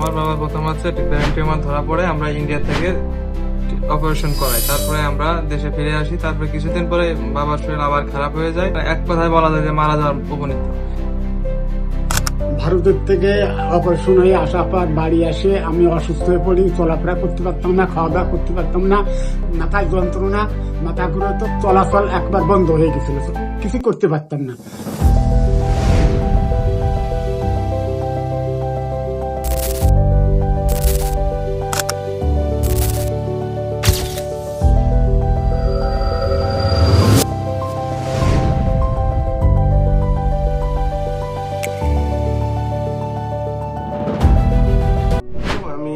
আমার বাবা প্রথম হচ্ছে ব্রেন টিউমার ধরা পড়ে আমরা ইন্ডিয়া থেকে অপারেশন করাই, তারপরে আমরা দেশে ফিরে আসি। তারপরে কিছুদিন পরে বাবার শরীর আবার খারাপ হয়ে যায়, এক কথায় বলা যায় যে মারা যাওয়ার উপনীত। ভারতের থেকে অপারেশন হয়ে আসার পর বাড়ি আসে আমি অসুস্থ হয়ে পড়ি, চলাফেরা করতে পারতাম না, খাওয়া দাওয়া করতে পারতাম না, মাথায় যন্ত্রণা, মাথা ঘুরে তো চলাচল একবার বন্ধ হয়ে গেছিল, কিছু করতে পারতাম না।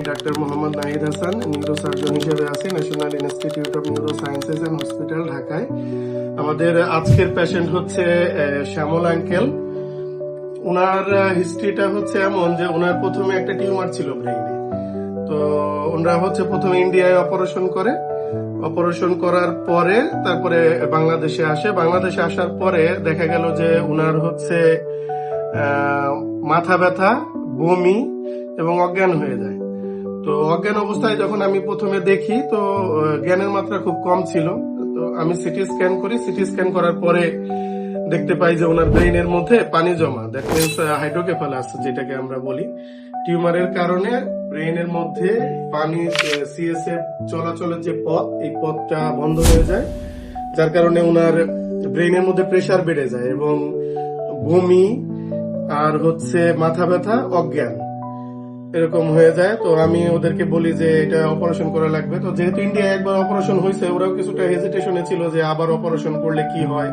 ডাক্তার মোহাম্মদ নাহিদ হাসান, নিউরোসার্জন হিসেবে আছি national institute of neuro sciences and hospital, ঢাকায়। আমাদের আজকের পেশেন্ট হচ্ছে শ্যামল আঙ্কেল। ওনার হিস্ট্রিটা হচ্ছে এমন যে ওনার প্রথমে একটা টিউমার ছিল ব্রেইনে। তো ওনারা হচ্ছে প্রথমে ইন্ডিয়ায় অপারেশন করে, অপারেশন করার পরে তারপরে বাংলাদেশে আসে। বাংলাদেশে আসার পরে দেখা গেল যে ওনার হচ্ছে মাথা ব্যথা, বমি এবং অজ্ঞান হয়ে যায়। তো অজ্ঞান অবস্থায় যখন আমি প্রথমে দেখি তো জ্ঞানের মাত্রা খুব কম ছিল। তো আমি সিটি স্ক্যান করি, সিটি স্ক্যান করার পরে দেখতে পাই যে ওনার ব্রেইনের মধ্যে পানি জমা, দ্যাট মিনস হাইড্রোকেফালাস যেটাকে আমরা বলি। টিউমারের কারণে ব্রেইনের মধ্যে পানি সিএসএফ চলাচলের যে পথ, এই পথটা বন্ধ হয়ে যায়, যার কারণে ওনার ব্রেইনের মধ্যে প্রেসার বেড়ে যায় এবং বমি আর হচ্ছে মাথা ব্যথা, অজ্ঞান এরকম হয়ে যায়। তো আমি ওদেরকে বলি যে এটা অপারেশন করা লাগবে। তো যেহেতু ইন্ডিয়ায় একবার অপারেশন হয়েছে, ওরাও কিছুটা হেজিটেশনে ছিল যে আবার অপারেশন করলে কি হয়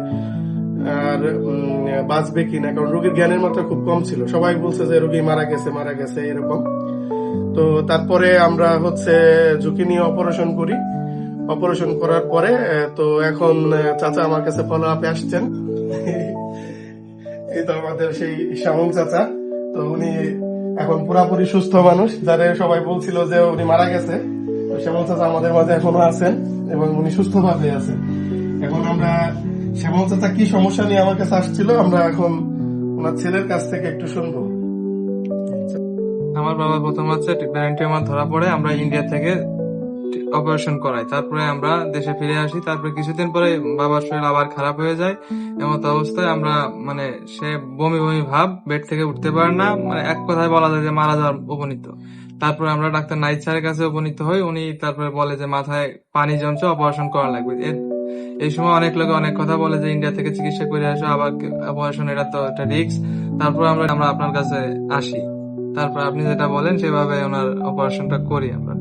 আর বাঁচবে কিনা, কারণ রোগীর জ্ঞানের মাত্রা খুব কম ছিল। সবাই বলছে যে রোগী মারা গেছে এরকম। তো তারপরে আমরা হচ্ছে ঝুঁকি নিয়ে অপারেশন করি। অপারেশন করার পরে তো এখন চাচা আমার কাছে ফলো আপে আসছেন। এই তো আমাদের সেই শ্যামল চাচা। তো উনি এখন পুরাপুরি সুস্থ মানুষ, যারা সবাই বলছিল যে উনি মারা গেছে। তো শ্যামল চাচা আমাদের মাঝে এখনো আছেন এবং উনি সুস্থভাবে আছেন। এখন আমরা শ্যামল চাচা কি সমস্যা নিয়ে আমার কাছে আসছিল, আমরা এখন ওনার ছেলের কাছ থেকে একটু শুনবো। আমার বাবা প্রথম হচ্ছে ব্রেন টিউমার ধরা পড়ে আমরা ইন্ডিয়া থেকে অপারেশন করাই, তারপরে আমরা দেশে ফিরে আসি। তারপরে কিছুদিন পরে বাবার শরীর আবার খারাপ হয়ে যায়। এমত অবস্থায় আমরা সে বমি বমি ভাব, বেড থেকে উঠতে পারে না, এক কথায় বলা যায় যে মারা যাওয়ার উপনীত। তারপরে আমরা ডাক্তার নাইট স্যারের কাছে উপনীত হই। উনি তারপরে বলে যে মাথায় পানি জমছে, অপারেশন করা লাগবে। এই সময় অনেক লোকে অনেক কথা বলে যে ইন্ডিয়া থেকে চিকিৎসা করে আসো, আবার অপারেশন, এটা তো একটা রিস্ক। তারপরে আমরা আপনার কাছে আসি, তারপর আপনি যেটা বলেন সেভাবে ওনার অপারেশনটা করি আমরা।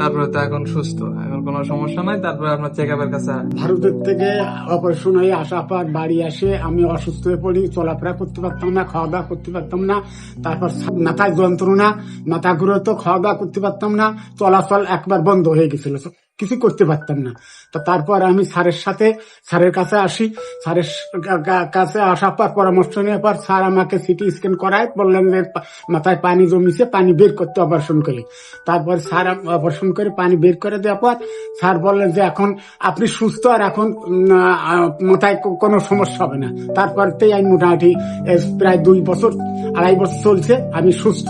তারপরে তো এখন সুস্থ, এখন কোনো সমস্যা নাই। তারপরে আপনার চেক আপের কাছে ভারতের থেকে অপারেশন হয়ে আসার পর বাড়ি আসে আমি অসুস্থ হয়ে পড়ি, চলাফেরা করতে পারতাম না, খাওয়া দাওয়া করতে পারতাম না, তারপর মাথায় যন্ত্রণা, মাথা ঘুরে তো খাওয়া দাওয়া করতে পারতাম না, চলাচল একবার বন্ধ হয়ে গেছিল, কিছু করতে পারতাম না। তো তারপর আমি স্যারের কাছে আসি। স্যারের কাছে আসার পর পরামর্শ নেওয়ার পর স্যার আমাকে সিটি স্ক্যান করায়, বললেন যে মাথায় পানি জমিছে, পানি বের করতে অপারেশন করি। তারপর স্যার অপারেশন করে পানি বের করে দেওয়ার পর স্যার বললেন যে এখন আপনি সুস্থ, আর এখন মাথায় কোনো সমস্যা হবে না। তারপর থেকে আমি মোটামুটি প্রায় 2 বছর 2.5 বছর চলছে, আমি সুস্থ।